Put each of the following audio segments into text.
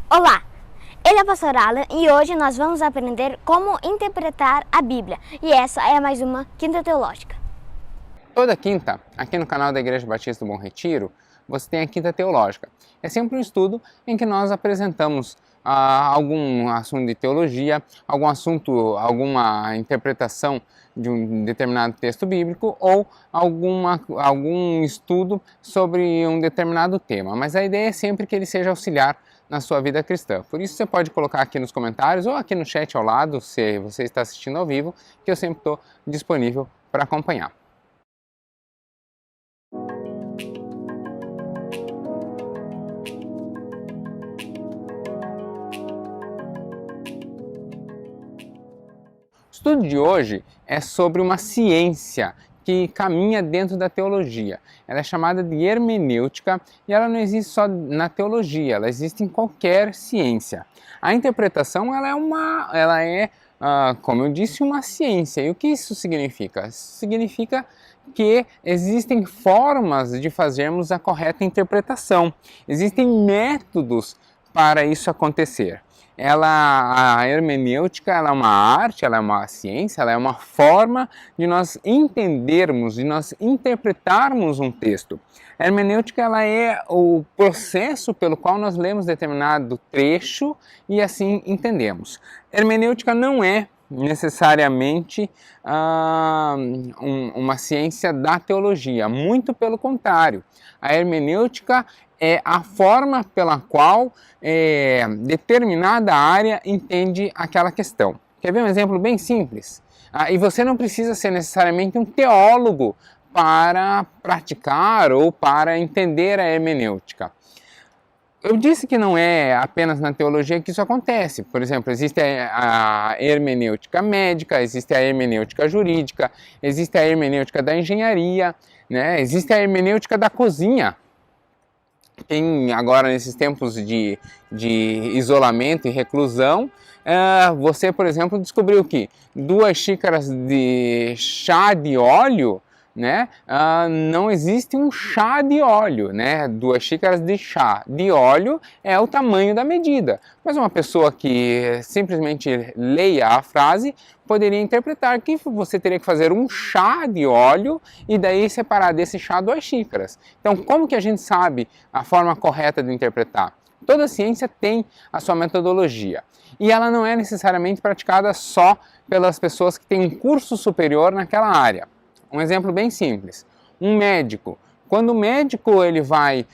Olá, ele é o Pastor Alan e hoje nós vamos aprender como interpretar a Bíblia. E essa é mais uma Quinta Teológica. Toda quinta, aqui no canal da Igreja Batista do Bom Retiro, você tem a Quinta Teológica. É sempre um estudo em que nós apresentamos algum assunto de teologia, algum assunto, alguma interpretação de um determinado texto bíblico ou algum estudo sobre um determinado tema. Mas a ideia é sempre que ele seja auxiliar na sua vida cristã. Por isso você pode colocar aqui nos comentários ou aqui no chat ao lado, se você está assistindo ao vivo, que eu sempre estou disponível para acompanhar. O estudo de hoje é sobre uma ciência que caminha dentro da teologia. Ela é chamada de hermenêutica e ela não existe só na teologia, ela existe em qualquer ciência. A interpretação ela é, como eu disse, uma ciência. E o que isso significa? Significa que existem formas de fazermos a correta interpretação. Existem métodos para isso acontecer. A hermenêutica ela é uma arte, ela é uma ciência, ela é uma forma de nós entendermos, de nós interpretarmos um texto. A hermenêutica ela é o processo pelo qual nós lemos determinado trecho e assim entendemos. Hermenêutica não é necessariamente uma ciência da teologia, muito pelo contrário. A hermenêutica é a forma pela qual determinada área entende aquela questão. Quer ver um exemplo bem simples? E você não precisa ser necessariamente um teólogo para praticar ou para entender a hermenêutica. Eu disse que não é apenas na teologia que isso acontece. Por exemplo, existe a hermenêutica médica, existe a hermenêutica jurídica, existe a hermenêutica da engenharia, né? Existe a hermenêutica da cozinha. Tem agora nesses tempos de isolamento e reclusão, você, por exemplo, descobriu que 2 xícaras de chá de óleo, né, não existe um chá de óleo, né? 2 xícaras de chá de óleo é o tamanho da medida. Mas uma pessoa que simplesmente leia a frase poderia interpretar que você teria que fazer um chá de óleo e daí separar desse chá 2 xícaras. Então, como que a gente sabe a forma correta de interpretar? Toda ciência tem a sua metodologia e ela não é necessariamente praticada só pelas pessoas que têm um curso superior naquela área. Um exemplo bem simples, um médico. Quando o médico ele vai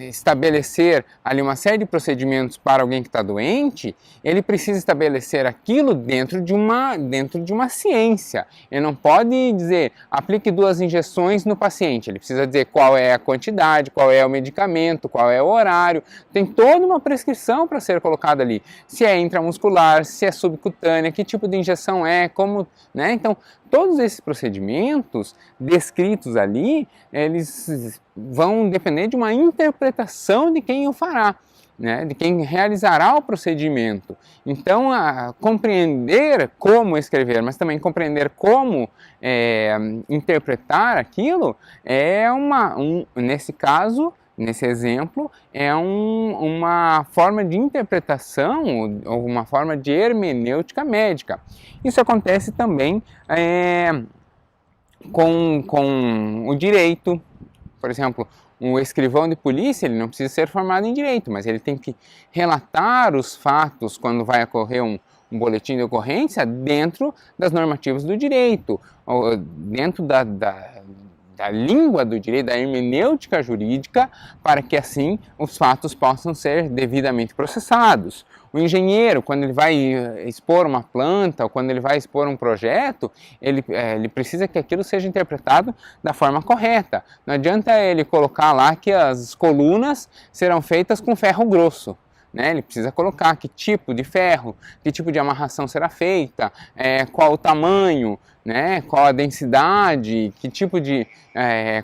estabelecer ali uma série de procedimentos para alguém que está doente, ele precisa estabelecer aquilo dentro de uma ciência. Ele não pode dizer, aplique 2 injeções no paciente. Ele precisa dizer qual é a quantidade, qual é o medicamento, qual é o horário. Tem toda uma prescrição para ser colocada ali. Se é intramuscular, se é subcutânea, que tipo de injeção é, como, né? Então, todos esses procedimentos descritos ali, eles vão depender de uma interpretação de quem o fará, né? De quem realizará o procedimento. Então, compreender como escrever, mas também compreender como interpretar aquilo, nesse caso, nesse exemplo, é uma forma de interpretação, ou uma forma de hermenêutica médica. Isso acontece também com o direito. Por exemplo, um escrivão de polícia ele não precisa ser formado em direito, mas ele tem que relatar os fatos quando vai ocorrer um boletim de ocorrência dentro das normativas do direito, ou dentro da língua do direito, da hermenêutica jurídica, para que assim os fatos possam ser devidamente processados. O engenheiro, quando ele vai expor uma planta ou quando ele vai expor um projeto, ele precisa que aquilo seja interpretado da forma correta. Não adianta ele colocar lá que as colunas serão feitas com ferro grosso. Né? Ele precisa colocar que tipo de ferro, que tipo de amarração será feita, qual o tamanho, né? Qual a densidade, que tipo de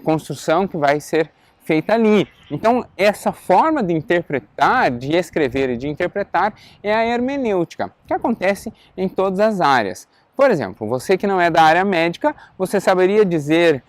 construção que vai ser feita ali. Então, essa forma de interpretar, de escrever e de interpretar é a hermenêutica, que acontece em todas as áreas. Por exemplo, você que não é da área médica, você saberia dizer,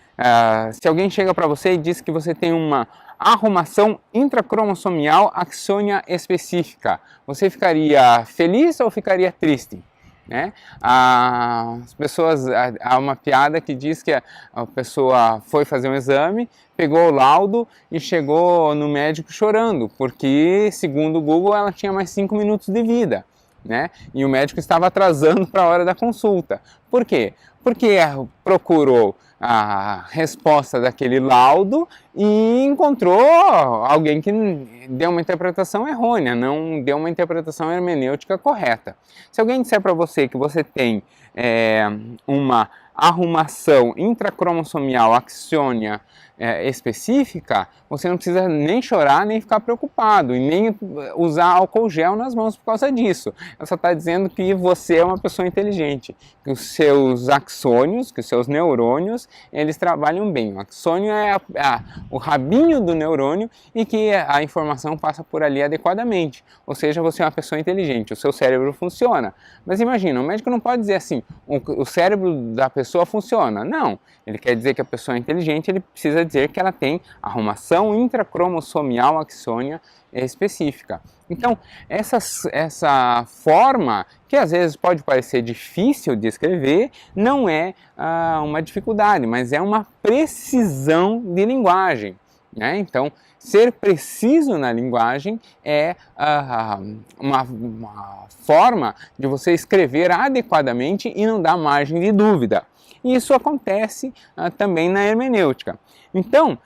se alguém chega para você e diz que você tem uma arrumação intracromossomial axônia específica, você ficaria feliz ou ficaria triste? Né? As pessoas, há uma piada que diz que a pessoa foi fazer um exame, pegou o laudo e chegou no médico chorando, porque segundo o Google ela tinha mais 5 minutos de vida, né? E o médico estava atrasando para a hora da consulta. Por quê? Porque procurou a resposta daquele laudo e encontrou alguém que deu uma interpretação errônea, não deu uma interpretação hermenêutica correta. Se alguém disser para você que você tem uma arrumação intracromossomial axônia específica, você não precisa nem chorar, nem ficar preocupado, e nem usar álcool gel nas mãos por causa disso. Ela só está dizendo que você é uma pessoa inteligente, que os seus axônios, que os seus neurônios, eles trabalham bem. O axônio é o rabinho do neurônio e que a informação passa por ali adequadamente. Ou seja, você é uma pessoa inteligente, o seu cérebro funciona. Mas imagina, o médico não pode dizer assim, o cérebro da pessoa funciona. Não, ele quer dizer que a pessoa é inteligente, ele precisa dizer que ela tem arrumação intracromossomial axônia específica. Então, essa forma, que às vezes pode parecer difícil de escrever, não é uma dificuldade, mas é uma precisão de linguagem. Né? Então, ser preciso na linguagem é uma forma de você escrever adequadamente e não dar margem de dúvida. E isso acontece também na hermenêutica. Então,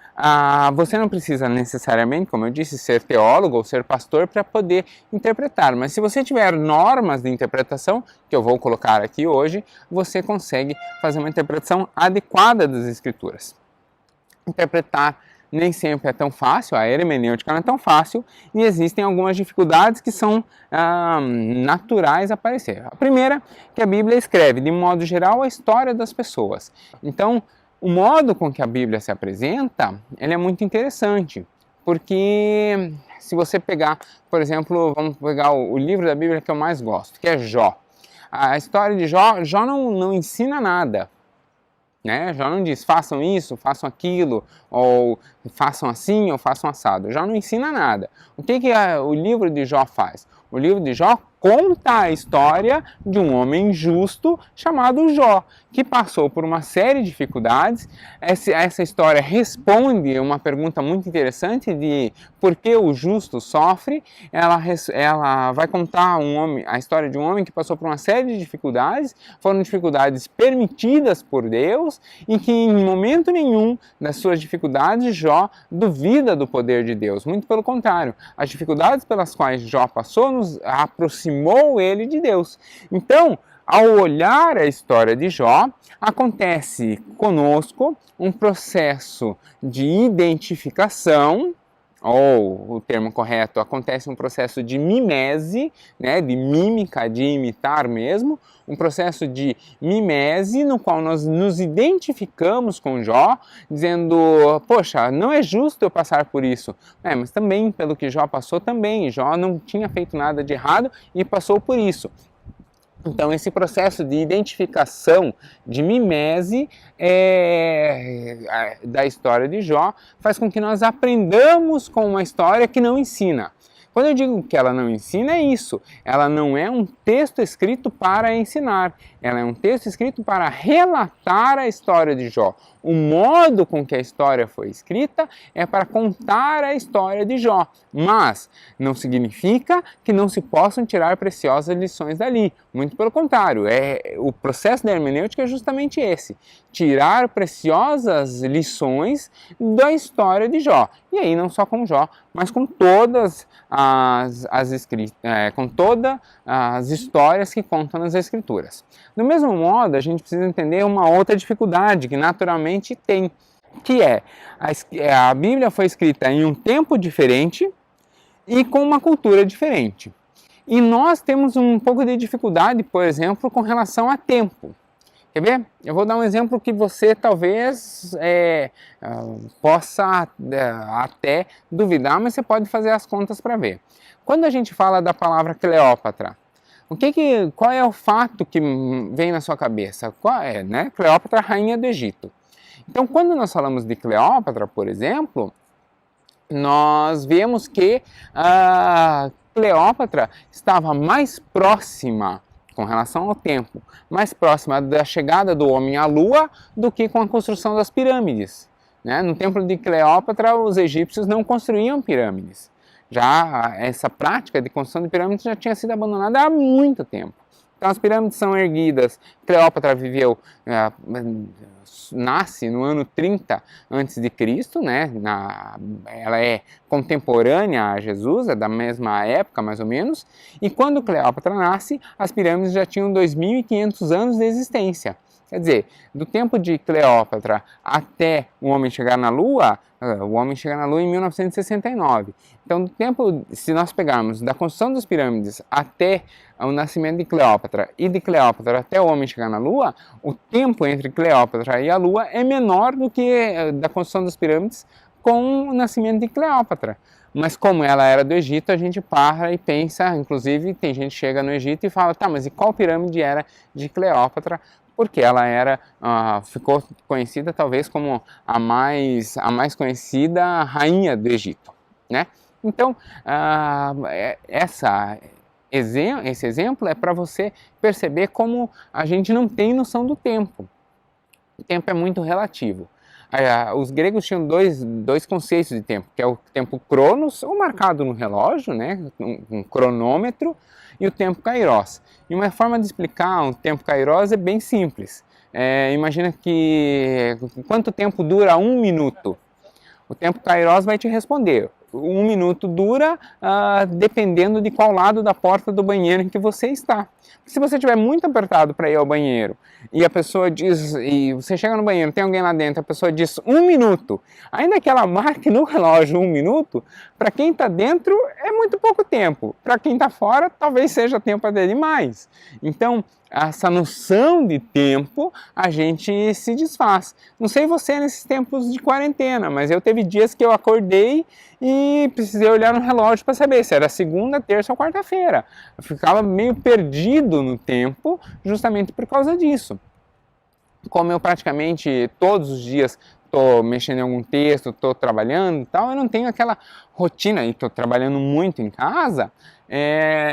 você não precisa necessariamente, como eu disse, ser teólogo ou ser pastor para poder interpretar, mas se você tiver normas de interpretação, que eu vou colocar aqui hoje, você consegue fazer uma interpretação adequada das Escrituras. Interpretar nem sempre é tão fácil, a hermenêutica não é tão fácil e existem algumas dificuldades que são naturais a aparecer. A primeira, que a Bíblia escreve, de modo geral, a história das pessoas. Então, o modo com que a Bíblia se apresenta, ele é muito interessante, porque se você pegar, por exemplo, vamos pegar o livro da Bíblia que eu mais gosto, que é Jó. A história de Jó não ensina nada. Né? Jó não diz, façam isso, façam aquilo, ou façam assim, ou façam assado. Jó não ensina nada. O que o livro de Jó faz? O livro de Jó conta a história de um homem justo chamado Jó, que passou por uma série de dificuldades. Essa história responde uma pergunta muito interessante de por que o justo sofre. Ela vai contar a história de um homem que passou por uma série de dificuldades, foram dificuldades permitidas por Deus e que em momento nenhum das suas dificuldades Jó duvida do poder de Deus. Muito pelo contrário, as dificuldades pelas quais Jó passou nos aproximou ele de Deus. Então, ao olhar a história de Jó, acontece conosco um processo de identificação, ou o termo correto, acontece um processo de mimese, né, de mímica, de imitar mesmo, um processo de mimese no qual nós nos identificamos com Jó, dizendo, poxa, não é justo eu passar por isso. Mas também, pelo que Jó passou, também, Jó não tinha feito nada de errado e passou por isso. Então, esse processo de identificação, de mimese da história de Jó, faz com que nós aprendamos com uma história que não ensina. Quando eu digo que ela não ensina, é isso. Ela não é um texto escrito para ensinar. Ela é um texto escrito para relatar a história de Jó. O modo com que a história foi escrita é para contar a história de Jó. Mas não significa que não se possam tirar preciosas lições dali. Muito pelo contrário, o processo da hermenêutica é justamente esse. Tirar preciosas lições da história de Jó. E aí não só com Jó, mas com todas com todas as histórias que contam nas Escrituras. Do mesmo modo, a gente precisa entender uma outra dificuldade que naturalmente tem, que a Bíblia foi escrita em um tempo diferente e com uma cultura diferente. E nós temos um pouco de dificuldade, por exemplo, com relação a tempo. Quer ver? Eu vou dar um exemplo que você talvez possa até duvidar, mas você pode fazer as contas para ver. Quando a gente fala da palavra Cleópatra, Qual é o fato que vem na sua cabeça? Qual é, né? Cleópatra, rainha do Egito. Então, quando nós falamos de Cleópatra, por exemplo, nós vemos que a Cleópatra estava mais próxima, com relação ao tempo, mais próxima da chegada do homem à Lua do que com a construção das pirâmides, né? No templo de Cleópatra, os egípcios não construíam pirâmides. Já essa prática de construção de pirâmides já tinha sido abandonada há muito tempo. Então as pirâmides são erguidas. Cleópatra nasce no ano 30 a.C., né? Ela é contemporânea a Jesus, é da mesma época mais ou menos, e quando Cleópatra nasce, as pirâmides já tinham 2.500 anos de existência. Quer dizer, do tempo de Cleópatra até o homem chegar na Lua, o homem chega na Lua em 1969. Então, do tempo, se nós pegarmos da construção das pirâmides até o nascimento de Cleópatra e de Cleópatra até o homem chegar na Lua, o tempo entre Cleópatra e a Lua é menor do que da construção das pirâmides com o nascimento de Cleópatra. Mas como ela era do Egito, a gente para e pensa, inclusive tem gente que chega no Egito e fala, tá, mas e qual pirâmide era de Cleópatra? Porque ela ficou conhecida talvez como a mais conhecida rainha do Egito, né? Então, esse exemplo é para você perceber como a gente não tem noção do tempo. O tempo é muito relativo. Os gregos tinham dois conceitos de tempo, que é o tempo cronos, ou marcado no relógio, né, um cronômetro, e o tempo kairos. E uma forma de explicar o tempo kairos é bem simples. Imagina que quanto tempo dura 1 minuto? O tempo kairos vai te responder. 1 minuto dura dependendo de qual lado da porta do banheiro em que você está. Se você estiver muito apertado para ir ao banheiro e a pessoa diz, e você chega no banheiro, tem alguém lá dentro, a pessoa diz 1 minuto, ainda que ela marque no relógio 1 minuto, para quem está dentro é muito pouco tempo, para quem está fora talvez seja tempo até demais. Então, essa noção de tempo a gente se desfaz. Não sei você nesses tempos de quarentena, mas eu teve dias que eu acordei e precisei olhar no relógio para saber se era segunda, terça ou quarta-feira. Eu ficava meio perdido no tempo justamente por causa disso. Como eu praticamente todos os dias estou mexendo em algum texto, estou trabalhando e tal, eu não tenho aquela rotina, e estou trabalhando muito em casa,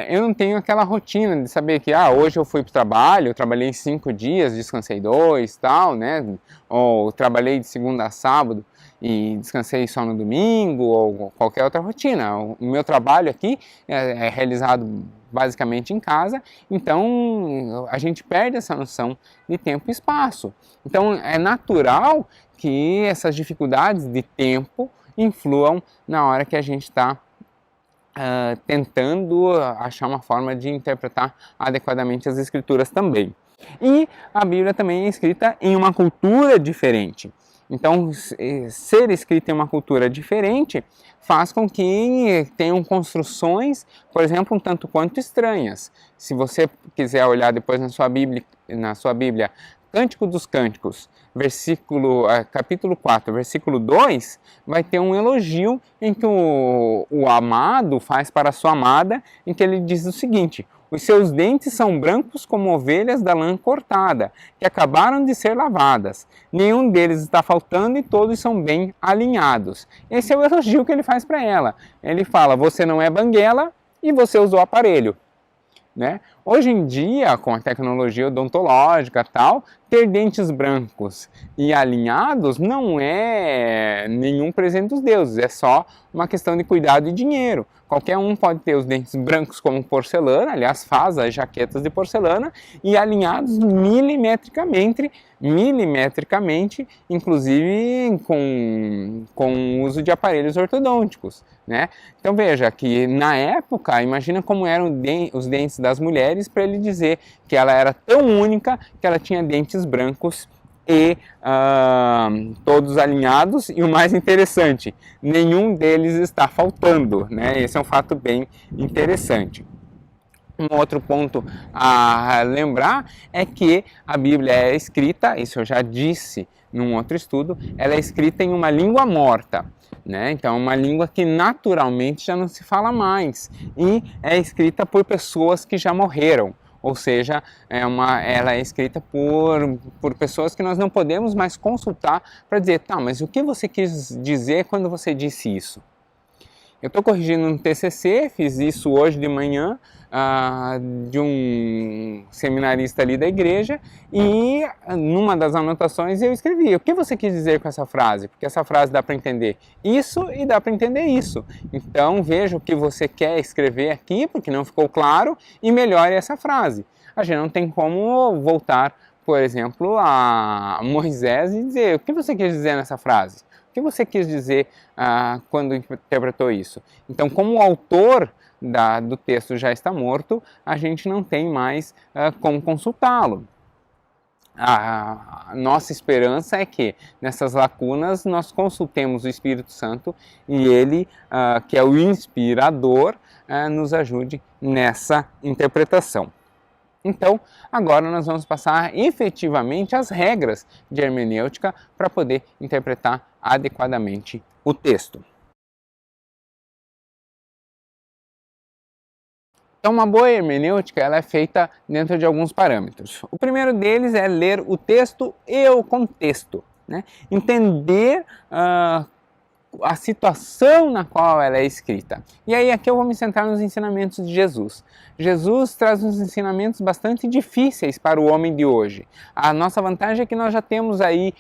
eu não tenho aquela rotina de saber que hoje eu fui para o trabalho, eu trabalhei 5 dias, descansei 2, tal, né? Ou trabalhei de segunda a sábado e descansei só no domingo, ou qualquer outra rotina. O meu trabalho aqui é realizado basicamente em casa, então a gente perde essa noção de tempo e espaço. Então é natural que essas dificuldades de tempo influam na hora que a gente está tentando achar uma forma de interpretar adequadamente as escrituras também. E a Bíblia também é escrita em uma cultura diferente. Então, ser escrita em uma cultura diferente faz com que tenham construções, por exemplo, um tanto quanto estranhas. Se você quiser olhar depois na sua Bíblia, Cântico dos Cânticos, capítulo 4, versículo 2, vai ter um elogio em que o amado faz para a sua amada, em que ele diz o seguinte: os seus dentes são brancos como ovelhas da lã cortada, que acabaram de ser lavadas. Nenhum deles está faltando e todos são bem alinhados. Esse é o elogio que ele faz para ela. Ele fala, você não é banguela e você usou aparelho. Né? Hoje em dia, com a tecnologia odontológica e tal, ter dentes brancos e alinhados não é nenhum presente dos deuses, é só uma questão de cuidado e dinheiro. Qualquer um pode ter os dentes brancos como porcelana, aliás, faz as jaquetas de porcelana, e alinhados milimetricamente, inclusive com o uso de aparelhos ortodônticos. Né? Então veja que na época, imagina como eram os dentes das mulheres para ele dizer que ela era tão única que ela tinha dentes brancos e todos alinhados, e o mais interessante, nenhum deles está faltando, né? Esse é um fato bem interessante. Um outro ponto a lembrar é que a Bíblia é escrita, isso eu já disse num outro estudo, ela é escrita em uma língua morta, né? Então, uma língua que naturalmente já não se fala mais e é escrita por pessoas que já morreram. Ou seja, ela é escrita por pessoas que nós não podemos mais consultar para dizer, tá, mas o que você quis dizer quando você disse isso? Eu estou corrigindo um TCC, fiz isso hoje de manhã, de um seminarista ali da igreja, e numa das anotações eu escrevi, o que você quis dizer com essa frase? Porque essa frase dá para entender isso e dá para entender isso. Então veja o que você quer escrever aqui, porque não ficou claro, e melhore essa frase. A gente não tem como voltar, por exemplo, a Moisés e dizer, o que você quis dizer nessa frase? O que você quis dizer quando interpretou isso? Então, como o autor do texto já está morto, a gente não tem mais como consultá-lo. A nossa esperança é que nessas lacunas nós consultemos o Espírito Santo e ele, que é o inspirador, nos ajude nessa interpretação. Então, agora nós vamos passar efetivamente as regras de hermenêutica para poder interpretar adequadamente o texto. Então, uma boa hermenêutica ela é feita dentro de alguns parâmetros. O primeiro deles é ler o texto e o contexto, né? Entender a situação na qual ela é escrita. E aí aqui eu vou me centrar nos ensinamentos de Jesus. Jesus traz uns ensinamentos bastante difíceis para o homem de hoje. A nossa vantagem é que nós já temos aí,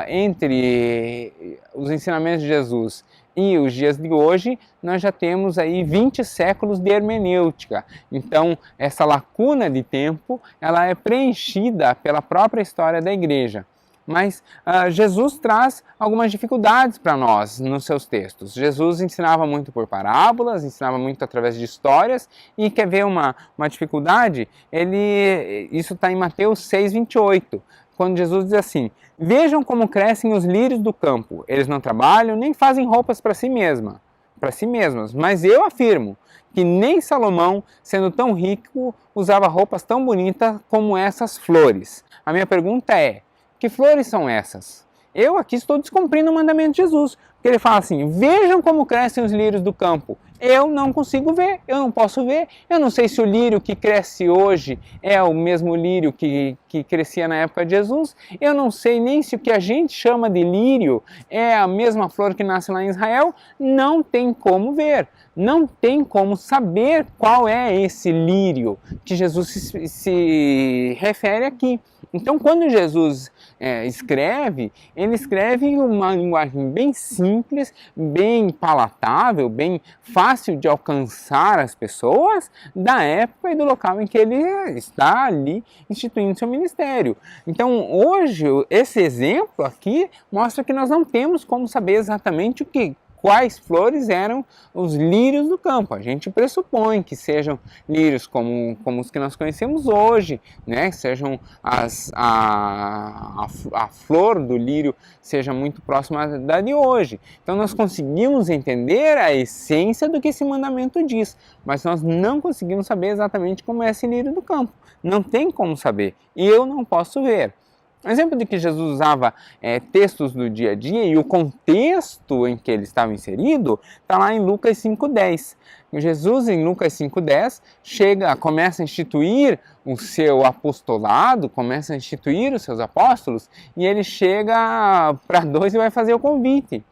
entre os ensinamentos de Jesus e os dias de hoje, nós já temos aí 20 séculos de hermenêutica. Então, essa lacuna de tempo, ela é preenchida pela própria história da igreja. Mas Jesus traz algumas dificuldades para nós nos seus textos. Jesus ensinava muito por parábolas, ensinava muito através de histórias, e quer ver uma dificuldade? Isso está em Mateus 6,28, quando Jesus diz assim, vejam como crescem os lírios do campo, eles não trabalham nem fazem roupas para si mesmas, mas eu afirmo que nem Salomão, sendo tão rico, usava roupas tão bonitas como essas flores. A minha pergunta é, que flores são essas? Eu aqui estou descumprindo o mandamento de Jesus, porque ele fala assim, vejam como crescem os lírios do campo. Eu não consigo ver, eu não posso ver, eu não sei se o lírio que cresce hoje é o mesmo lírio que crescia na época de Jesus, eu não sei nem se o que a gente chama de lírio é a mesma flor que nasce lá em Israel, não tem como ver, não tem como saber qual é esse lírio que Jesus se refere aqui. Então, quando Jesus escreve, ele escreve em uma linguagem bem simples, bem palatável, bem fácil de alcançar as pessoas da época e do local em que ele está ali instituindo seu ministério. Então, hoje, esse exemplo aqui mostra que nós não temos como saber exatamente quais flores eram os lírios do campo. A gente pressupõe que sejam lírios como os que nós conhecemos hoje, né? Sejam a flor do lírio seja muito próxima da de hoje. Então nós conseguimos entender a essência do que esse mandamento diz, mas nós não conseguimos saber exatamente como é esse lírio do campo. Não tem como saber, e eu não posso ver. Um exemplo de que Jesus usava textos do dia a dia e o contexto em que ele estava inserido está lá em Lucas 5,10. Jesus, em Lucas 5,10, começa a instituir o seu apostolado, começa a instituir os seus apóstolos, e ele chega para dois e vai fazer o convite,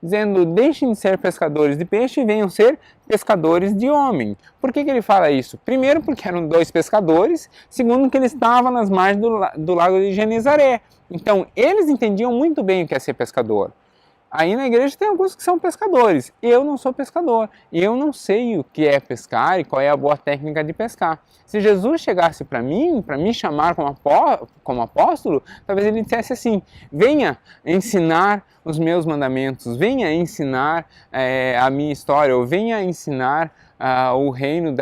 dizendo, deixem de ser pescadores de peixe e venham ser pescadores de homem. Por que ele fala isso? Primeiro, porque eram dois pescadores. Segundo, que ele estava nas margens do lago de Genezaré. Então, eles entendiam muito bem o que é ser pescador. Aí na igreja tem alguns que são pescadores. Eu não sou pescador. Eu não sei o que é pescar e qual é a boa técnica de pescar. Se Jesus chegasse para mim, me chamar como apóstolo, talvez ele dissesse assim, venha ensinar os meus mandamentos, venha ensinar a minha história, ou venha ensinar o reino,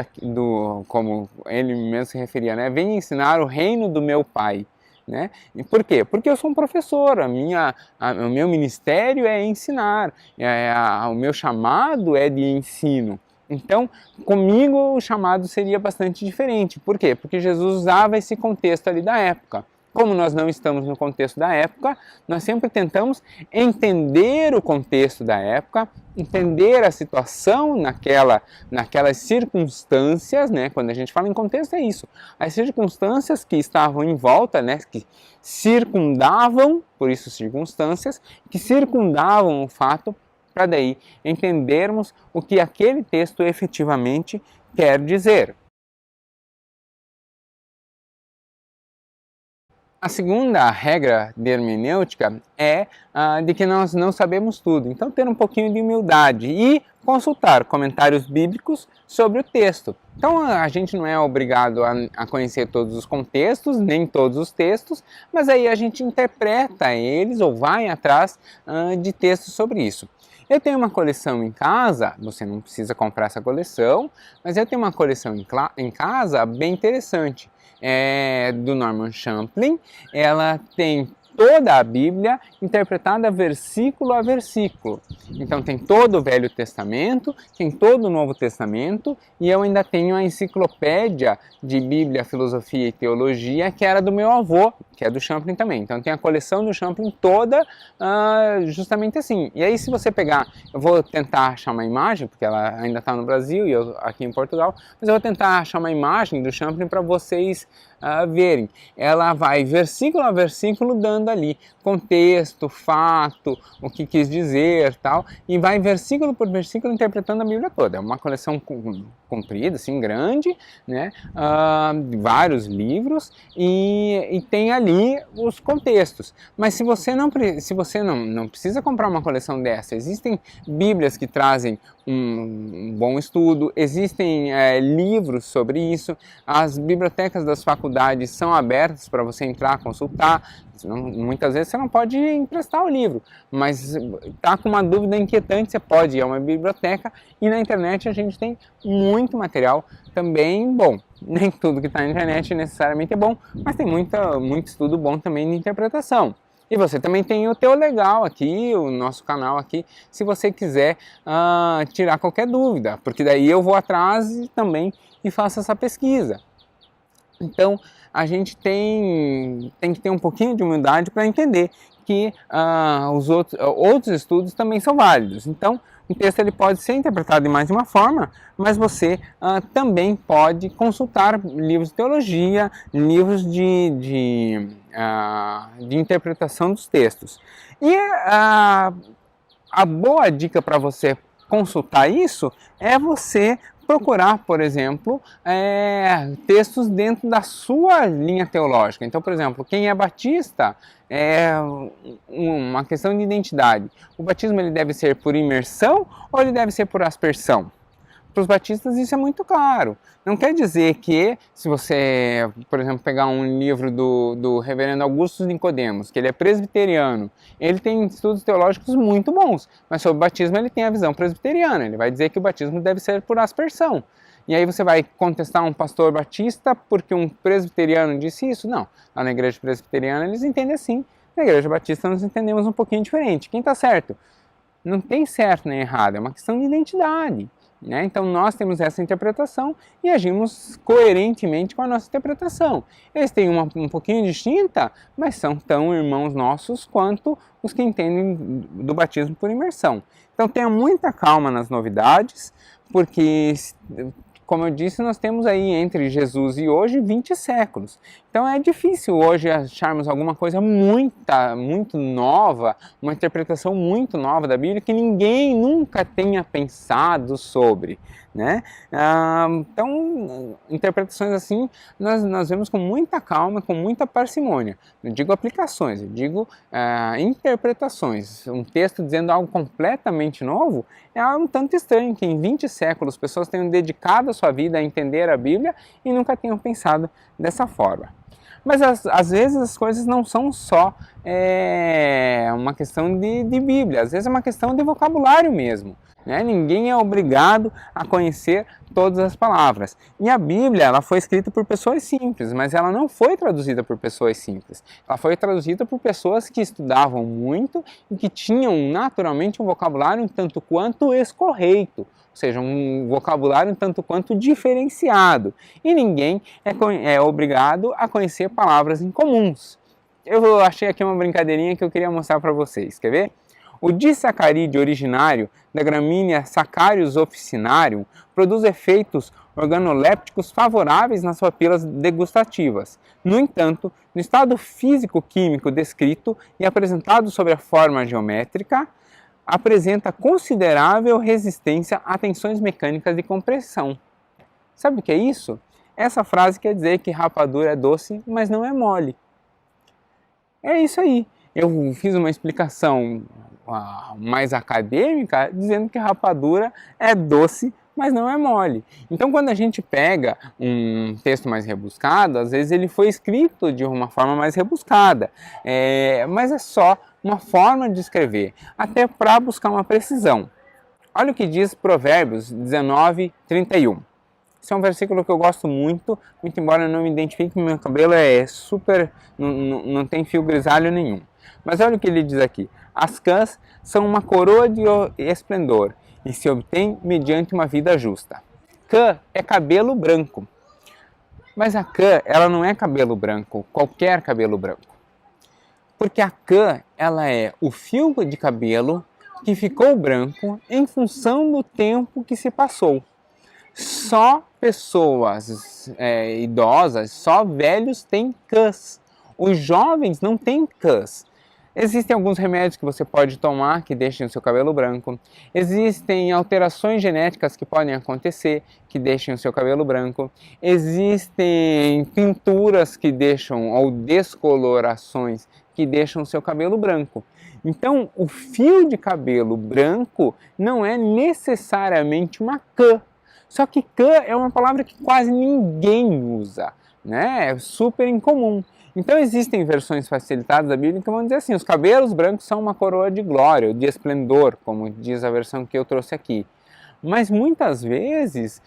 como ele mesmo se referia, né? Venha ensinar o reino do meu Pai. Né? E por quê? Porque eu sou um professor, o meu ministério é ensinar, o meu chamado é de ensino. Então, comigo o chamado seria bastante diferente. Por quê? Porque Jesus usava esse contexto ali da época. Como nós não estamos no contexto da época, nós sempre tentamos entender o contexto da época, entender a situação naquelas circunstâncias, né? Quando a gente fala em contexto é isso, as circunstâncias que estavam em volta, né? Que circundavam, por isso circunstâncias, que circundavam o fato, para daí entendermos o que aquele texto efetivamente quer dizer. A segunda regra de hermenêutica é de que nós não sabemos tudo, então ter um pouquinho de humildade e consultar comentários bíblicos sobre o texto. Então a gente não é obrigado a conhecer todos os contextos, nem todos os textos, mas aí a gente interpreta eles ou vai atrás de textos sobre isso. Eu tenho uma coleção em casa, você não precisa comprar essa coleção, mas eu tenho uma coleção em casa bem interessante. É do Norman Champlin, ela tem toda a Bíblia interpretada versículo a versículo. Então tem todo o Velho Testamento, tem todo o Novo Testamento e eu ainda tenho a enciclopédia de Bíblia, Filosofia e Teologia que era do meu avô, que é do Champlin também. Então tem a coleção do Champlin toda justamente assim. E aí se você pegar, eu vou tentar achar uma imagem, porque ela ainda está no Brasil e eu aqui em Portugal, mas eu vou tentar achar uma imagem do Champlin para vocês verem. Ela vai versículo a versículo dando ali contexto, fato, o que quis dizer, tal, e vai versículo por versículo interpretando a Bíblia toda. É uma coleção comprida, assim, grande, né, vários livros e tem ali os contextos. Mas se você não precisa comprar uma coleção dessa, existem Bíblias que trazem um bom estudo, existem livros sobre isso, as bibliotecas das faculdades são abertas para você entrar, consultar. Muitas vezes você não pode emprestar o livro, mas está com uma dúvida inquietante, você pode ir a uma biblioteca e na internet a gente tem muito material também bom. Nem tudo que está na internet necessariamente é bom, mas tem muito estudo bom também de interpretação. E você também tem o Teu Legal aqui, o nosso canal aqui, se você quiser tirar qualquer dúvida, porque daí eu vou atrás também e faço essa pesquisa. Então, a gente tem que ter um pouquinho de humildade para entender que os outros estudos também são válidos. Então, o texto ele pode ser interpretado de mais de uma forma, mas você também pode consultar livros de teologia, livros de interpretação dos textos. E a boa dica para você consultar isso é você procurar, por exemplo, textos dentro da sua linha teológica. Então, por exemplo, quem é batista é uma questão de identidade. O batismo ele deve ser por imersão ou ele deve ser por aspersão? Para os batistas isso é muito claro. Não quer dizer que, se você, por exemplo, pegar um livro do reverendo Augusto Nicodemos, que ele é presbiteriano, ele tem estudos teológicos muito bons, mas sobre o batismo ele tem a visão presbiteriana, ele vai dizer que o batismo deve ser por aspersão. E aí você vai contestar um pastor batista porque um presbiteriano disse isso? Não, lá na igreja presbiteriana eles entendem assim, na igreja batista nós entendemos um pouquinho diferente. Quem está certo? Não tem certo nem errado, é uma questão de identidade. Então nós temos essa interpretação e agimos coerentemente com a nossa interpretação. Eles têm uma um pouquinho distinta, mas são tão irmãos nossos quanto os que entendem do batismo por imersão. Então tenha muita calma nas novidades, porque, como eu disse, nós temos aí entre Jesus e hoje 20 séculos. Então é difícil hoje acharmos alguma coisa muito nova, uma interpretação muito nova da Bíblia que ninguém nunca tenha pensado sobre. Então, interpretações assim nós vemos com muita calma, com muita parcimônia. Não digo aplicações, eu digo interpretações. Um texto dizendo algo completamente novo é algo um tanto estranho, que em 20 séculos pessoas tenham dedicado a sua vida a entender a Bíblia e nunca tenham pensado dessa forma. Mas às vezes as coisas não são só uma questão de Bíblia, às vezes é uma questão de vocabulário mesmo. Ninguém é obrigado a conhecer todas as palavras. E a Bíblia ela foi escrita por pessoas simples, mas ela não foi traduzida por pessoas simples. Ela foi traduzida por pessoas que estudavam muito e que tinham naturalmente um vocabulário um tanto quanto escorreito. seja, um vocabulário um tanto quanto diferenciado, e ninguém é obrigado a conhecer palavras incomuns. Eu achei aqui uma brincadeirinha que eu queria mostrar para vocês, quer ver? O disacarídeo originário da gramínea Sacarius officinarium produz efeitos organolépticos favoráveis nas papilas degustativas. No entanto, no estado físico-químico descrito e apresentado sob a forma geométrica, apresenta considerável resistência a tensões mecânicas de compressão. Sabe o que é isso? Essa frase quer dizer que rapadura é doce, mas não é mole. É isso aí. Eu fiz uma explicação mais acadêmica dizendo que rapadura é doce, mas não é mole. Então, quando a gente pega um texto mais rebuscado, às vezes ele foi escrito de uma forma mais rebuscada, mas é só uma forma de escrever, até para buscar uma precisão. Olha o que diz Provérbios 19, 31. Esse é um versículo que eu gosto muito, muito embora eu não me identifique, meu cabelo é super, não tem fio grisalho nenhum. Mas olha o que ele diz aqui: as cãs são uma coroa de esplendor e se obtém mediante uma vida justa. Cã é cabelo branco, mas a cã ela não é cabelo branco, qualquer cabelo branco. Porque a cã ela é o fio de cabelo que ficou branco em função do tempo que se passou. Só pessoas idosas, só velhos têm cãs. Os jovens não têm cãs. Existem alguns remédios que você pode tomar que deixem o seu cabelo branco. Existem alterações genéticas que podem acontecer que deixem o seu cabelo branco. Existem pinturas que deixam, ou descolorações que deixam o seu cabelo branco. Então, o fio de cabelo branco não é necessariamente uma cã. Só que cã é uma palavra que quase ninguém usa, né? É super incomum. Então existem versões facilitadas da Bíblia que vão dizer assim: os cabelos brancos são uma coroa de glória, ou de esplendor, como diz a versão que eu trouxe aqui. Mas muitas vezes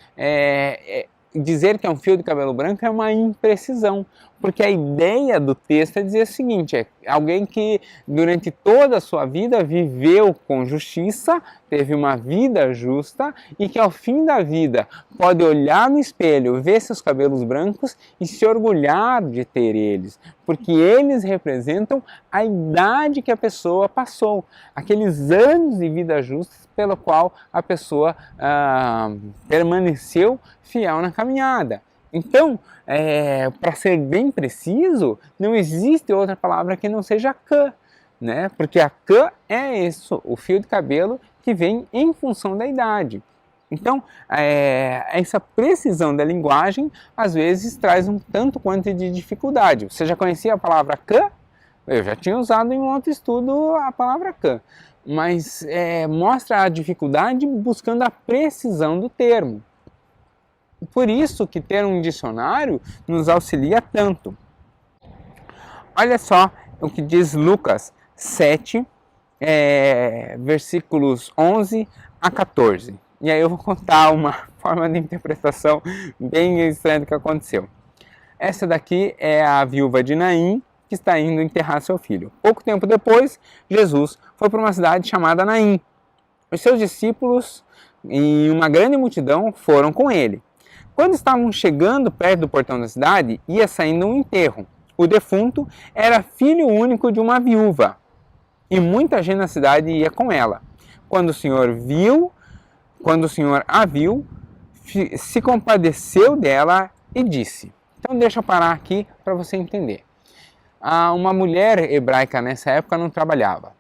dizer que é um fio de cabelo branco é uma imprecisão, porque a ideia do texto é dizer o seguinte: é alguém que durante toda a sua vida viveu com justiça, teve uma vida justa e que ao fim da vida pode olhar no espelho, ver seus cabelos brancos e se orgulhar de ter eles, porque eles representam a idade que a pessoa passou, aqueles anos de vida justa pelo qual a pessoa permaneceu fiel na caminhada. Então, para ser bem preciso, não existe outra palavra que não seja cã, né? Porque a cã é isso, o fio de cabelo que vem em função da idade. Então, essa precisão da linguagem, às vezes, traz um tanto quanto de dificuldade. Você já conhecia a palavra cã? Eu já tinha usado em um outro estudo a palavra cã, mas mostra a dificuldade buscando a precisão do termo. Por isso que ter um dicionário nos auxilia tanto. Olha só o que diz Lucas 7, versículos 11 a 14. E aí eu vou contar uma forma de interpretação bem estranha do que aconteceu. Essa daqui é a viúva de Naim, que está indo enterrar seu filho. Pouco tempo depois, Jesus foi para uma cidade chamada Naim. Os seus discípulos e uma grande multidão foram com ele. Quando estavam chegando perto do portão da cidade, ia saindo um enterro. O defunto era filho único de uma viúva, e muita gente na cidade ia com ela. Quando o Senhor a viu, se compadeceu dela e disse. Então deixa eu parar aqui para você entender. Uma mulher hebraica nessa época não trabalhava.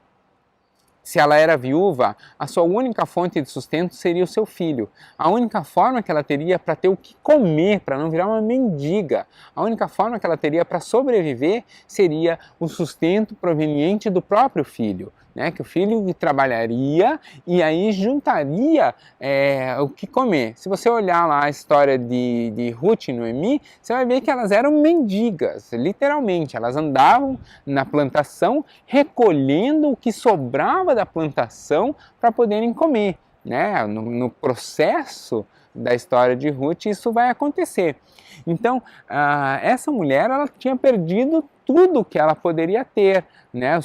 Se ela era viúva, a sua única fonte de sustento seria o seu filho. A única forma que ela teria para ter o que comer, para não virar uma mendiga, a única forma que ela teria para sobreviver seria o sustento proveniente do próprio filho, né? Que o filho trabalharia e aí juntaria o que comer. Se você olhar lá a história de Ruth e Noemi, você vai ver que elas eram mendigas, literalmente. Elas andavam na plantação recolhendo o que sobrava da plantação para poderem comer, né? No processo da história de Ruth, isso vai acontecer. Então, essa mulher, ela tinha perdido tudo que ela poderia ter, né?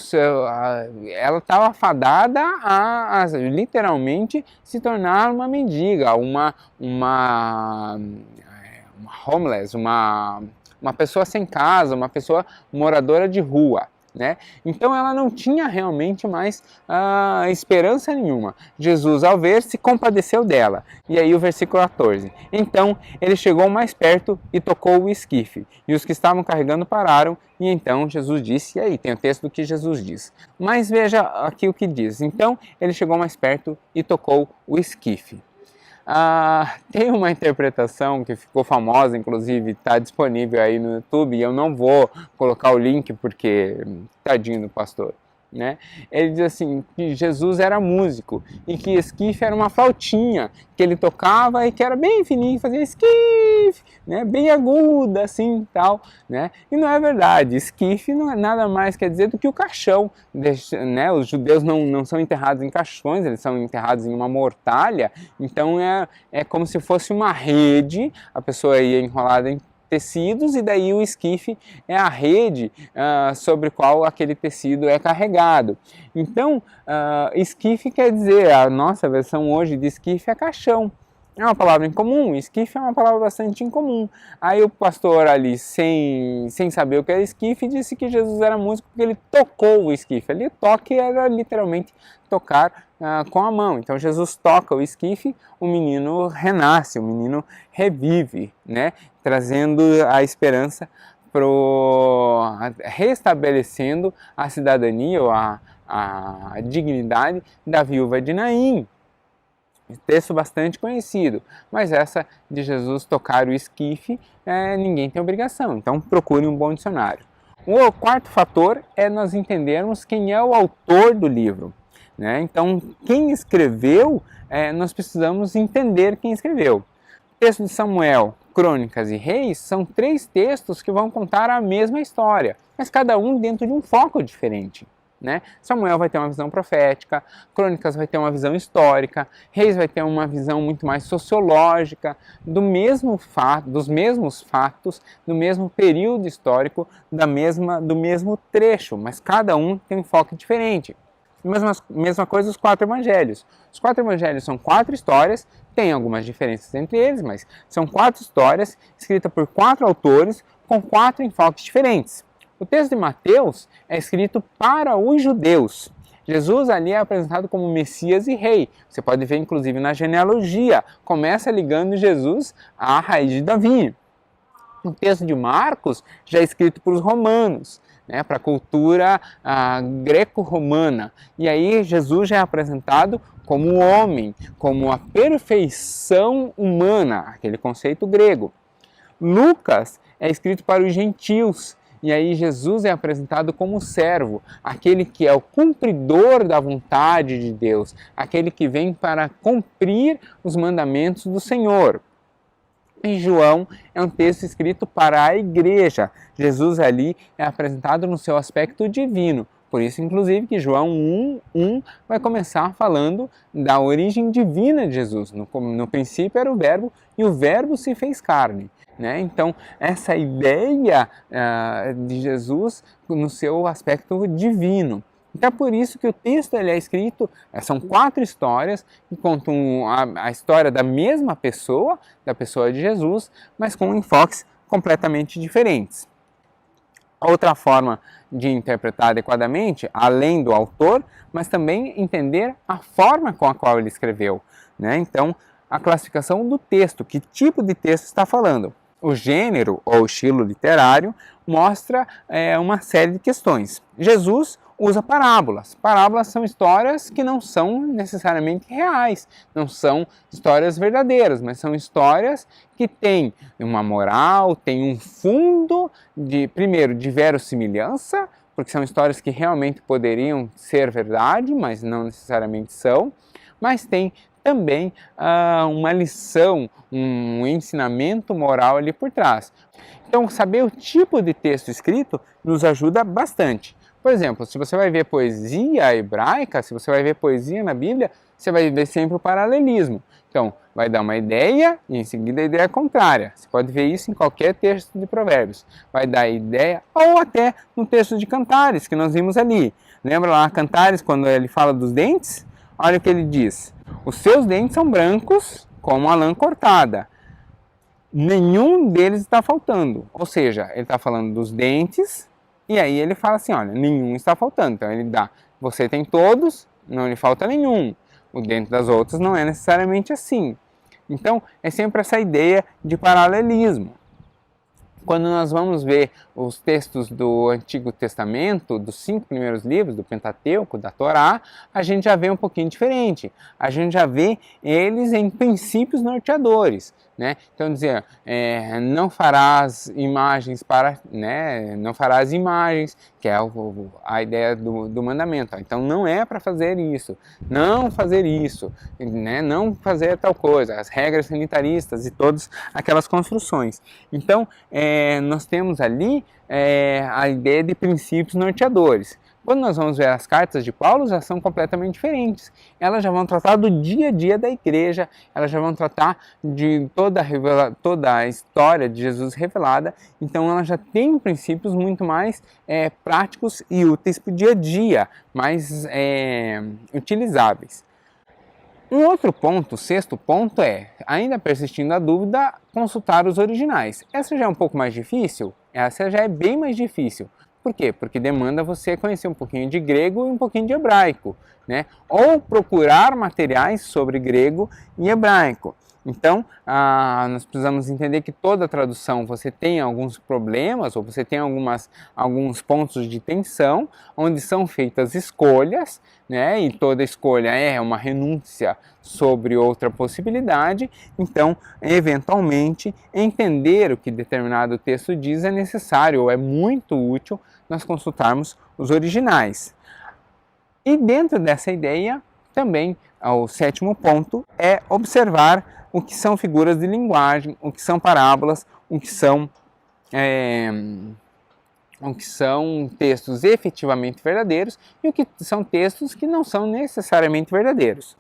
Ela estava fadada a literalmente se tornar uma mendiga, uma homeless, uma pessoa sem casa, uma pessoa moradora de rua, né? Então ela não tinha realmente mais esperança nenhuma. Jesus, ao ver, se compadeceu dela. E aí o versículo 14. Então ele chegou mais perto e tocou o esquife. E os que estavam carregando pararam. E então Jesus disse, e aí tem o texto do que Jesus diz. Mas veja aqui o que diz. Então ele chegou mais perto e tocou o esquife. Tem uma interpretação que ficou famosa, inclusive está disponível aí no YouTube, e eu não vou colocar o link porque tadinho do pastor, né? Ele diz assim, que Jesus era músico e que esquife era uma flautinha que ele tocava e que era bem fininho, fazia esquife, né? Bem aguda assim tal, né? E não é verdade, esquife não é nada mais quer dizer do que o caixão, né? Os judeus não são enterrados em caixões, eles são enterrados em uma mortalha, então é como se fosse uma rede, a pessoa ia enrolada em tecidos e daí o esquife é a rede sobre qual aquele tecido é carregado. Então, esquife quer dizer, a nossa versão hoje de esquife é caixão. É uma palavra incomum, esquife é uma palavra bastante incomum. Aí o pastor ali, sem saber o que era esquife, disse que Jesus era músico porque ele tocou o esquife. Ali toque era literalmente tocar com a mão. Então Jesus toca o esquife, o menino renasce, o menino revive, né? Trazendo a esperança, restabelecendo a cidadania ou a dignidade da viúva de Naim. Texto bastante conhecido, mas essa de Jesus tocar o esquife, ninguém tem obrigação, então procure um bom dicionário. O quarto fator é nós entendermos quem é o autor do livro, né? Então, quem escreveu, nós precisamos entender quem escreveu. O texto de Samuel, Crônicas e Reis são 3 textos que vão contar a mesma história, mas cada um dentro de um foco diferente. Né? Samuel vai ter uma visão profética, Crônicas vai ter uma visão histórica, Reis vai ter uma visão muito mais sociológica dos mesmos fatos, do mesmo período histórico, do mesmo trecho, mas cada um tem um foco diferente. Mesma coisa os 4 evangelhos. Os 4 evangelhos são 4 histórias, tem algumas diferenças entre eles, mas são 4 histórias escritas por 4 autores com 4 enfoques diferentes. O texto de Mateus é escrito para os judeus. Jesus ali é apresentado como Messias e Rei. Você pode ver inclusive na genealogia, começa ligando Jesus à raiz de Davi. O texto de Marcos já é escrito para os romanos, né, para a cultura greco-romana. E aí Jesus já é apresentado como homem, como a perfeição humana, aquele conceito grego. Lucas é escrito para os gentios. E aí Jesus é apresentado como servo, aquele que é o cumpridor da vontade de Deus, aquele que vem para cumprir os mandamentos do Senhor. E João é um texto escrito para a igreja. Jesus ali é apresentado no seu aspecto divino. Por isso, inclusive, que João 1:1 vai começar falando da origem divina de Jesus. No princípio era o Verbo, e o Verbo se fez carne. Né? Então, essa ideia de Jesus no seu aspecto divino. Então, é por isso que o texto ele é escrito, são 4 histórias que contam a história da mesma pessoa, da pessoa de Jesus, mas com enfoques completamente diferentes. Outra forma de interpretar adequadamente, além do autor, mas também entender a forma com a qual ele escreveu. Né? Então, a classificação do texto, que tipo de texto está falando. O gênero ou estilo literário mostra uma série de questões. Jesus usa parábolas. Parábolas são histórias que não são necessariamente reais, não são histórias verdadeiras, mas são histórias que têm uma moral, têm um fundo primeiro, de verossimilhança, porque são histórias que realmente poderiam ser verdade, mas não necessariamente são, mas tem também uma lição, um ensinamento moral ali por trás. Então, saber o tipo de texto escrito nos ajuda bastante. Por exemplo, se você vai ver poesia hebraica, se você vai ver poesia na Bíblia, você vai ver sempre o paralelismo. Então, vai dar uma ideia e em seguida a ideia contrária. Você pode ver isso em qualquer texto de Provérbios. Vai dar ideia, ou até no texto de Cantares, que nós vimos ali. Lembra lá Cantares, quando ele fala dos dentes? Olha o que ele diz. Os seus dentes são brancos como a lã cortada. Nenhum deles está faltando. Ou seja, ele está falando dos dentes, e aí ele fala assim, olha, nenhum está faltando. Então ele dá, você tem todos, não lhe falta nenhum. O dente das outras não é necessariamente assim. Então, é sempre essa ideia de paralelismo. Quando nós vamos ver os textos do Antigo Testamento, dos 5 primeiros livros, do Pentateuco, da Torá, a gente já vê um pouquinho diferente. A gente já vê eles em princípios norteadores. Né? Então, dizer, não farás imagens para, né? Não farás imagens, que é a ideia do mandamento. Então, não é para fazer isso, não fazer isso, né? Não fazer tal coisa, as regras sanitaristas e todas aquelas construções. Então, nós temos ali a ideia de princípios norteadores. Quando nós vamos ver as cartas de Paulo, já são completamente diferentes. Elas já vão tratar do dia a dia da igreja, elas já vão tratar de toda a história de Jesus revelada, então elas já têm princípios muito mais práticos e úteis para o dia a dia, mais utilizáveis. Um outro ponto, o sexto ponto ainda persistindo a dúvida, consultar os originais. Essa já é um pouco mais difícil? Essa já é bem mais difícil. Por quê? Porque demanda você conhecer um pouquinho de grego e um pouquinho de hebraico, né? Ou procurar materiais sobre grego e hebraico. Então, nós precisamos entender que toda tradução você tem alguns problemas, ou você tem alguns pontos de tensão, onde são feitas escolhas, né? E toda escolha é uma renúncia sobre outra possibilidade. Então, eventualmente, entender o que determinado texto diz é necessário, ou é muito útil nós consultarmos os originais. E dentro dessa ideia, também, o sétimo ponto é observar o que são figuras de linguagem, o que são parábolas, o que são textos efetivamente verdadeiros e o que são textos que não são necessariamente verdadeiros.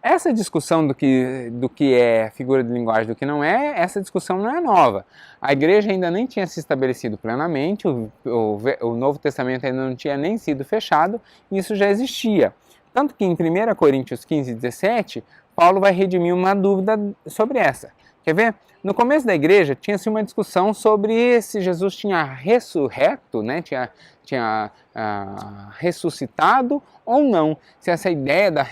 Essa discussão do que é figura de linguagem e do que não é, essa discussão não é nova. A igreja ainda nem tinha se estabelecido plenamente, o Novo Testamento ainda não tinha nem sido fechado, e isso já existia. Tanto que em 1 Coríntios 15, 17, Paulo vai redimir uma dúvida sobre essa. Quer ver? No começo da igreja tinha-se uma discussão sobre se Jesus tinha ressurreto, né? tinha ressuscitado ou não. Se essa ideia da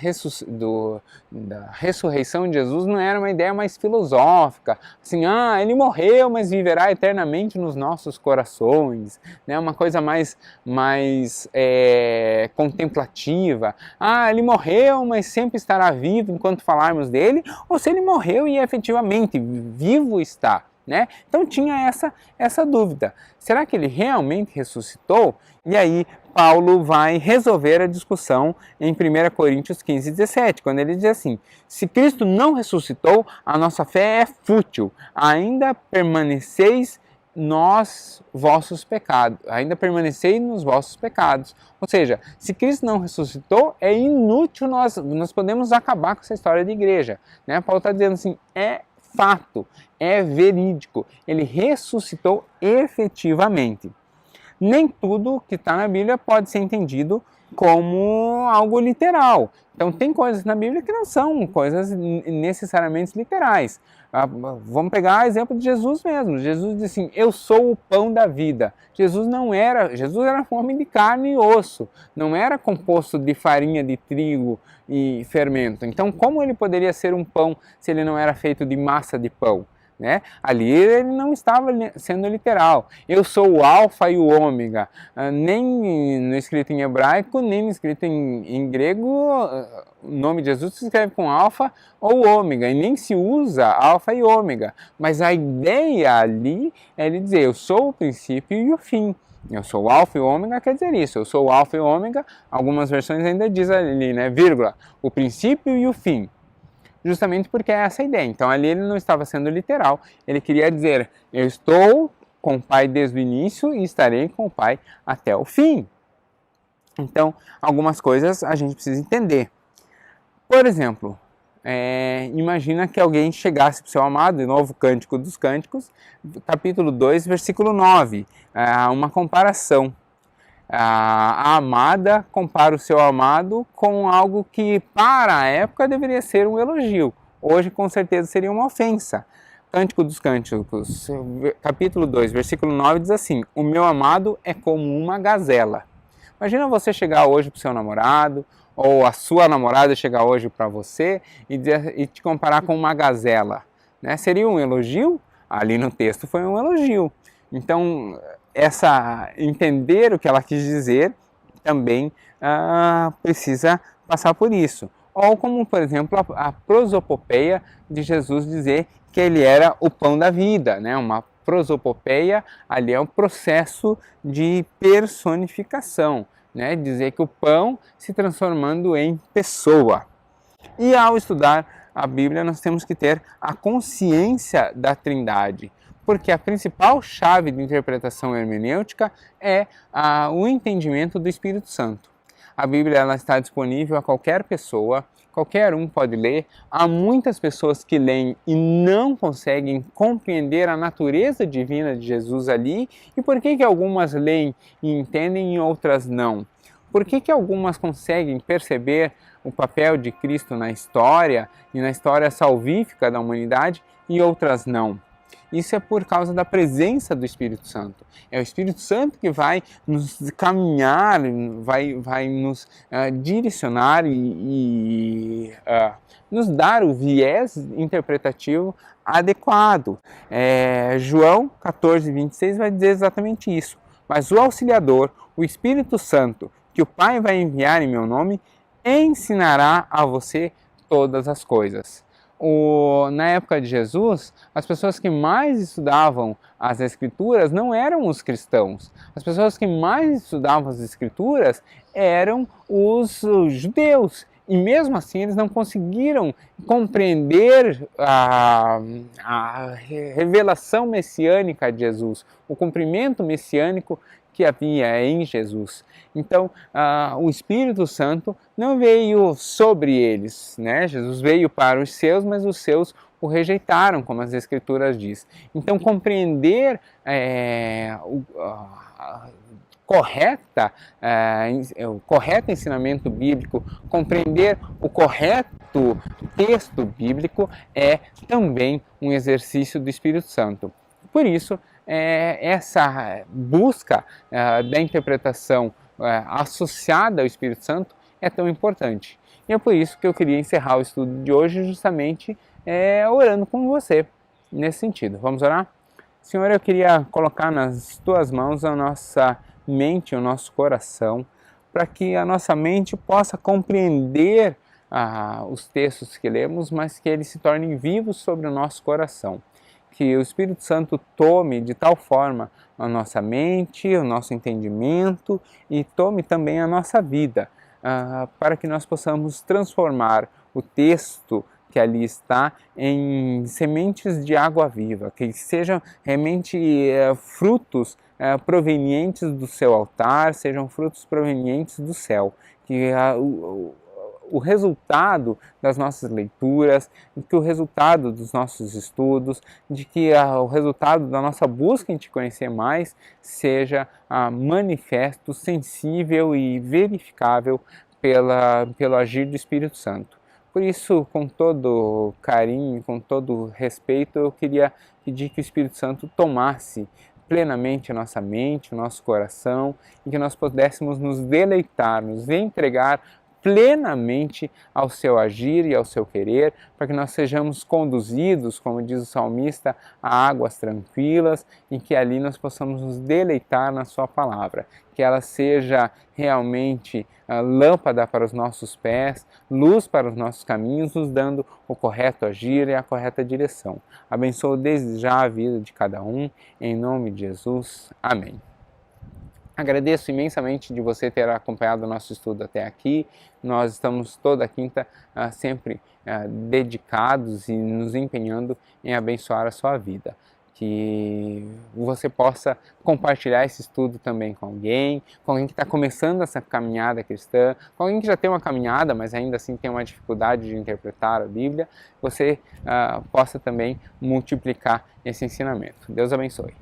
ressurreição de Jesus não era uma ideia mais filosófica, assim, ele morreu, mas viverá eternamente nos nossos corações, né? Uma coisa mais contemplativa. Ele morreu, mas sempre estará vivo enquanto falarmos dele, ou se ele morreu e efetivamente vivo está. Né? Então tinha essa dúvida. Será que ele realmente ressuscitou? E aí Paulo vai resolver a discussão em 1 Coríntios 15, 17, quando ele diz assim: se Cristo não ressuscitou, a nossa fé é fútil, ainda permaneceis nos vossos pecados, ainda permaneceis nos vossos pecados. Ou seja, se Cristo não ressuscitou, é inútil nós podemos acabar com essa história de igreja. Né? Paulo está dizendo assim, é fato, é verídico, ele ressuscitou efetivamente. Nem tudo que está na Bíblia pode ser entendido como algo literal. Então tem coisas na Bíblia que não são coisas necessariamente literais. Vamos pegar o exemplo de Jesus mesmo. Jesus disse assim, eu sou o pão da vida. Jesus era um homem de carne e osso, não era composto de farinha de trigo e fermento. Então como ele poderia ser um pão se ele não era feito de massa de pão? Né? Ali ele não estava sendo literal. Eu sou o alfa e o ômega. Nem no escrito em hebraico, nem no escrito em grego, o nome de Jesus se escreve com alfa ou ômega, e nem se usa alfa e ômega. Mas a ideia ali é ele dizer, eu sou o princípio e o fim. Eu sou o alfa e o ômega, quer dizer isso. Eu sou o alfa e o ômega, algumas versões ainda diz ali, né, vírgula, o princípio e o fim. Justamente porque é essa a ideia. Então ali ele não estava sendo literal, ele queria dizer, eu estou com o Pai desde o início e estarei com o Pai até o fim. Então, algumas coisas a gente precisa entender. Por exemplo, imagina que alguém chegasse para o seu amado, de novo, Cântico dos Cânticos, capítulo 2, versículo 9, uma comparação. A amada compara o seu amado com algo que para a época deveria ser um elogio, hoje com certeza seria uma ofensa. Cântico dos Cânticos, capítulo 2, versículo 9 diz assim: o meu amado é como uma gazela. Imagina você chegar hoje para o seu namorado, ou a sua namorada chegar hoje para você e te comparar com uma gazela, né? Seria um elogio? Ali no texto foi um elogio. Então, entender o que ela quis dizer também precisa passar por isso. Ou como, por exemplo, a prosopopeia de Jesus dizer que ele era o pão da vida, né? Uma prosopopeia ali é um processo de personificação, né? Dizer que o pão se transformando em pessoa. E ao estudar a Bíblia, nós temos que ter a consciência da Trindade, porque a principal chave de interpretação hermenêutica é o entendimento do Espírito Santo. A Bíblia ela está disponível a qualquer pessoa, qualquer um pode ler. Há muitas pessoas que leem e não conseguem compreender a natureza divina de Jesus ali. E por que algumas leem e entendem e outras não? Por que algumas conseguem perceber o papel de Cristo na história e na história salvífica da humanidade e outras não? Isso é por causa da presença do Espírito Santo. É o Espírito Santo que vai nos caminhar, vai nos direcionar e nos dar o viés interpretativo adequado. João 14, 26 vai dizer exatamente isso. Mas o Auxiliador, o Espírito Santo, que o Pai vai enviar em meu nome, ensinará a você todas as coisas. Na época de Jesus, as pessoas que mais estudavam as Escrituras não eram os cristãos. As pessoas que mais estudavam as Escrituras eram os judeus. E mesmo assim eles não conseguiram compreender a revelação messiânica de Jesus, o cumprimento messiânico que havia em Jesus. Então, o Espírito Santo não veio sobre eles, né? Jesus veio para os seus, mas os seus o rejeitaram, como as Escrituras diz. Então, compreender o correto ensinamento bíblico, compreender o correto texto bíblico é também um exercício do Espírito Santo. Por isso, essa busca da interpretação associada ao Espírito Santo é tão importante. E é por isso que eu queria encerrar o estudo de hoje justamente orando com você nesse sentido. Vamos orar? Senhor, eu queria colocar nas Tuas mãos a nossa mente, o nosso coração, para que a nossa mente possa compreender os textos que lemos, mas que eles se tornem vivos sobre o nosso coração. Que o Espírito Santo tome de tal forma a nossa mente, o nosso entendimento e tome também a nossa vida, para que nós possamos transformar o texto que ali está em sementes de água viva, que sejam realmente frutos provenientes do seu altar, sejam frutos provenientes do céu, que o resultado das nossas leituras, que o resultado dos nossos estudos, de que o resultado da nossa busca em Te conhecer mais seja manifesto, sensível e verificável pelo agir do Espírito Santo. Por isso, com todo carinho, com todo respeito, eu queria pedir que o Espírito Santo tomasse plenamente a nossa mente, o nosso coração, e que nós pudéssemos nos deleitar, nos entregar plenamente ao seu agir e ao seu querer, para que nós sejamos conduzidos, como diz o salmista, a águas tranquilas, e que ali nós possamos nos deleitar na sua palavra, que ela seja realmente lâmpada para os nossos pés, luz para os nossos caminhos, nos dando o correto agir e a correta direção. Abençoo desde já a vida de cada um, em nome de Jesus. Amém. Agradeço imensamente de você ter acompanhado o nosso estudo até aqui. Nós estamos toda quinta sempre dedicados e nos empenhando em abençoar a sua vida. que você possa compartilhar esse estudo também com alguém que está começando essa caminhada cristã, com alguém que já tem uma caminhada, mas ainda assim tem uma dificuldade de interpretar a Bíblia, você possa também multiplicar esse ensinamento. Deus abençoe.